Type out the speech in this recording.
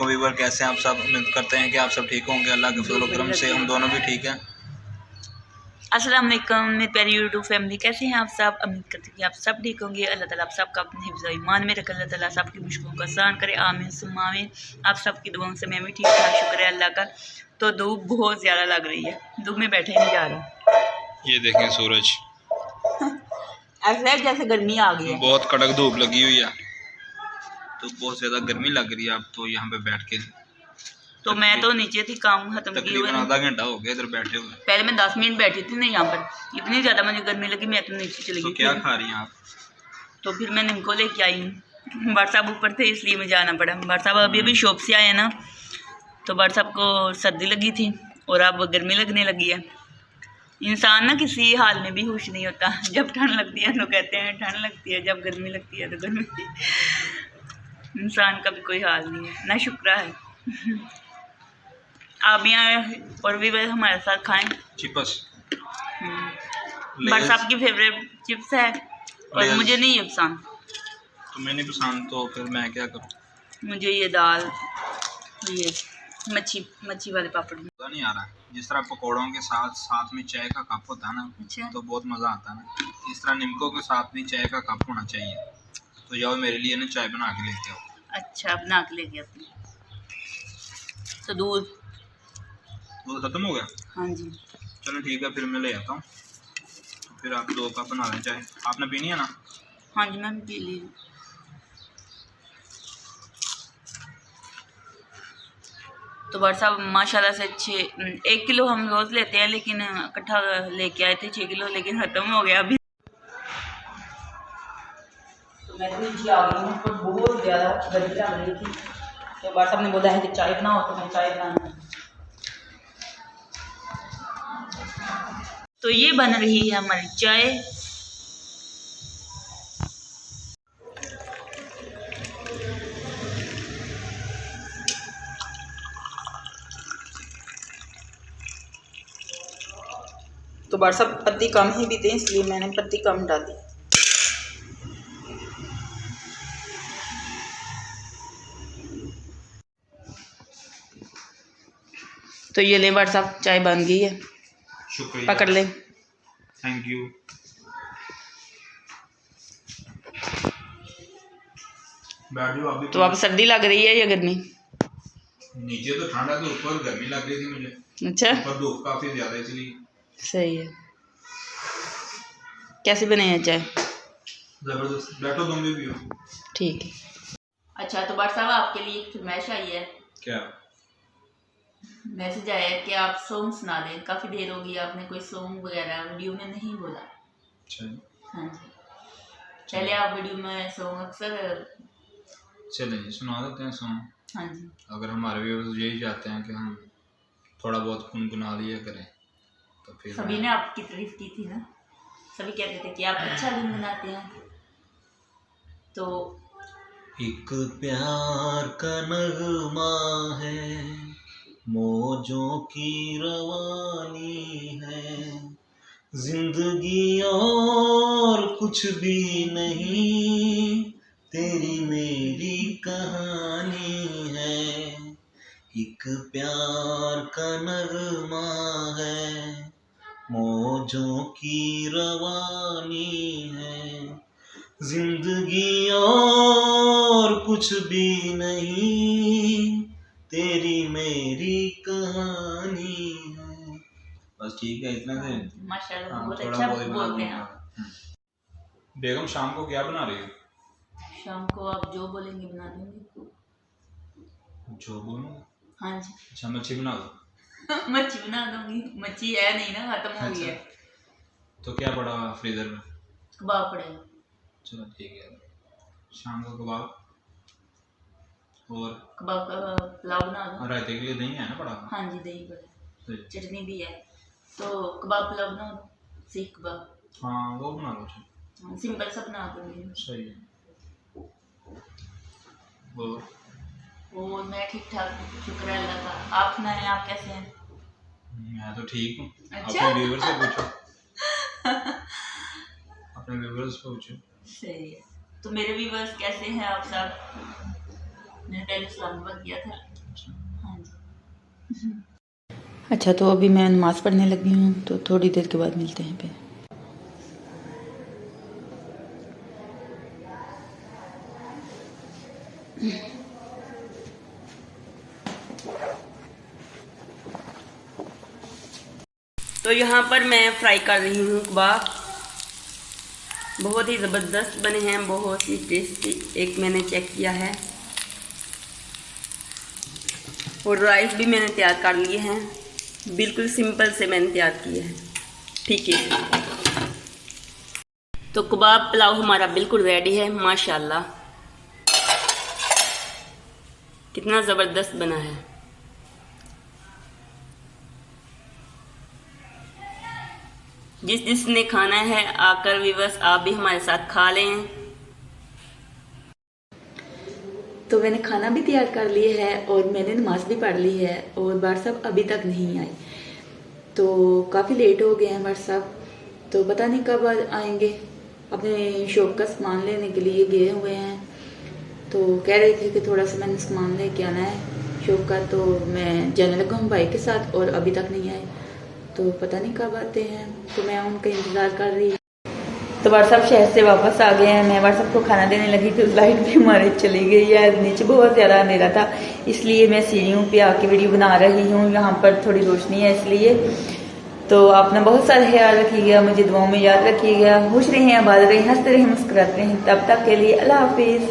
Viewer, कैसे हैं आप सब? उम्मीद करते हैं कि आप सब ठीक होंगे। अल्लाह के फजल करम से हम दोनों भी ठीक हैं। अस्सलाम वालेकुम मेरी प्यारी यूट्यूब फैमिली, कैसे हैं आप सब? उम्मीद करती हूँ कि आप सब ठीक होंगे। अल्लाह ताला आप सबका अपने हिफ्ज़ ईमान में रखे, अल्लाह ताला सबकी मुश्किलों को आसान करे, आमीन सुम्मा आमीन। आप सबकी दुआओं से मैं भी ठीक ठाक, शुक्र है अल्लाह का। तो धूप बहुत ज़्यादा लग रही है, धूप में बैठे नहीं जा रहा। ये देखें सूरज, ऐसा है जैसे गर्मी आ गई है, बहुत कड़क धूप लगी हुई है, तो बहुत ज़्यादा गर्मी लग रही है। अब तो यहाँ पे बैठ के तो मैं तो नीचे थी, काम खत्म किया तकरीबन आधा घंटा हो गया इधर बैठे हुए। पहले मैं 10 मिनट बैठी थी ना यहाँ पर, इतनी ज़्यादा मुझे गर्मी लगी, मैं तो नीचे चली गई। तो क्या खा रही हैं आप? तो फिर मैं इनको लेके आई हूँ। बड़ साहब ऊपर थे इसलिए मुझे आना पड़ा। बड़ साहब अभी शॉप से आए ना, तो बड़ साहब को सर्दी लगी थी और अब गर्मी लगने लगी है। इंसान ना किसी हाल में भी खुश नहीं होता। जब ठंड लगती है तो कहते हैं ठंड लगती है, जब गर्मी लगती है तो गर्मी। इंसान का भी कोई हाल नहीं है ना, शुक्र है। आप यहाँ और भी बस हमारे साथ खाएं। चिप्स बड़ साहब की फेवरेट चिप्स है और मुझे नहीं है पसंद। तुम्हें नहीं पसंद तो फिर मैं क्या करूँ? मुझे ये दाल, ये मच्छी वाले पापड़ मज़ा नहीं आ रहा है। जिस तरह पकौड़ों के साथ में चाय का कप होता है ना, अच्छा, तो बहुत मज़ा आता है ना, इस तरह निमकों के साथ भी चाय का कप होना चाहिए। तो जाओ मेरे लिए ना चाय बना के लेके आओ। अच्छा बना के लेके आती हूँ। तो दूध खत्म हो गया? हाँ जी। चलो ठीक है, फिर मैं ले आता हूँ। तो फिर आप 2 कप बना लें चाय। आपने पीनी है ना? हाँ जी मैम पी ली। तो बड़ साहब माशाल्लाह से अच्छे 1 किलो हम रोज़ लेते हैं, लेकिन इकट्ठा लेके आए थे 6 किलो, लेकिन ख़त्म हो गया अभी। तो मैं तो नीचे आ गई हूँ, पर बहुत ज़्यादा गर्मी लग रही थी, तो बड़ साहब ने बोला है कि चाय बनाओ, तो मैं चाय बनाना। तो ये बन रही है हमारी चाय। तो बड़ साहब पत्ती कम ही पीते हैं, इसलिए मैंने पत्ती कम डाली। तो ये ले बड़ साहब चाय बन गई है, शुक्रिया, पकड़ ले। Thank you. बैठ जाओ अभी। तो अब सर्दी लग रही है या गर्मी? नीचे तो ठंडा, तो ऊपर गर्मी लग रही थी मुझे। अच्छा, ऊपर धूप काफी ज्यादा, इसलिए सही है। कैसे बने हैं चाय? जबरदस्त। बैठो तुम भी पियो। ठीक है। अच्छा तो बड़ साहब आपके लिए एक फरमाइश आई है। क्या? मैसेज आया है कि आप सॉन्ग सुना दें, काफ़ी देर हो गई आपने कोई सॉन्ग वगैरह वीडियो में नहीं बोला। अच्छा, हाँ जी, पहले आप वीडियो में सॉन्ग अक्सर। चलिए सुना देते हैं सॉन्ग। हाँ जी, अगर हमारे व्यूअर्स यही चाहते हैं कि हम थोड़ा बहुत गुनगुना लिया करें, तो फिर सभी ने आपकी तारीफ की थी ना, सभी कहते थे कि आप अच्छा गुनगुनाते हैं। तो एक प्यार का नगमा है, मौजों की रवानी है, जिंदगी और कुछ भी नहीं, तेरी मेरी कहानी है। एक प्यार का नगमा है, मौजों की रवानी है, जिंदगी और कुछ भी नहीं, तेरी मेरी कहानी है। बस ठीक है, इतना से। माशाल्लाह बहुत थोड़ा अच्छा बहुत बोलते हैं आप। बेगम शाम को क्या बना रही हो? शाम को आप जो बोलेंगे बना दूंगी। जो बोलूं? हाँ जी। अच्छा, मच्छी बना दो। मच्छी बना दूंगी, मच्छी है नहीं ना, खत्म हो गई है। तो क्या पड़ा फ्रीजर में? कबाब पड़े। चलो ठीक है, शाम को कबाब और कबाब का पुलाव बना दो। रायते के लिए दही है ना पड़ा? हाँ जी दही पड़े, चटनी भी है, तो कबाब पुलाव बना दो, सीख कबाब। हाँ वो बना लो। सिंपल सा बना दूंगी। सही है। वो मैं ठीक ठाक, शुक्र है अल्लाह का। आप सुनाएं, आप कैसे हैं? मैं तो ठीक हूँ। अच्छा? अपने व्यूअर्स से पूछो। अपने व्यूअर्स से पूछो। सही है। तो मेरे व्यूअर्स कैसे हैं आप सब? मैंने पहले सलाम किया था। अच्छा, तो अभी मैं नमाज़ पढ़ने लगी हूँ, तो थोड़ी देर के बाद मिलते हैं फिर। तो यहाँ पर मैं फ्राई कर रही हूँ कबाब। बहुत ही ज़बरदस्त बने हैं, बहुत ही टेस्टी। एक मैंने चेक किया है, और राइस भी मैंने तैयार कर लिए हैं। बिल्कुल सिंपल से मैंने तैयार किए हैं, ठीक है। तो कबाब पुलाव हमारा बिल्कुल रेडी है। माशाल्लाह, कितना ज़बरदस्त बना है। जिसने खाना है आकर व्यूअर्स आप भी हमारे साथ खा लें। तो मैंने खाना भी तैयार कर लिया है और मैंने नमाज भी पढ़ ली है, और बार साहब अभी तक नहीं आए। तो काफ़ी लेट हो गए हैं बार साहब, तो पता नहीं कब आएंगे। अपने शॉप का सामान लेने के लिए गए हुए हैं, तो कह रहे थे कि थोड़ा सा मैंने सामान लेके आना है शॉप का, तो मैं जाने लगा हूँ भाई के साथ, और अभी तक नहीं आए। तो पता नहीं कब आते हैं, तो मैं उनका इंतज़ार कर रही हूँ। तो बार साहब शहर से वापस आ गए हैं। मैं बार साहब को खाना देने लगी तो लाइट भी हमारे चली गई है। नीचे बहुत ज़्यादा अंधेरा था, इसलिए मैं सीढ़ियों पे आके वीडियो बना रही हूँ। यहाँ पर थोड़ी रोशनी है इसलिए। तो अपना बहुत सारा ख्याल रखिएगा, मुझे दुआओं में याद रखिएगा। खुश रहें, आबाद रहें, हंसते रहें, मुस्कुराते रहें। तब तक के लिए अल्लाह हाफिज़।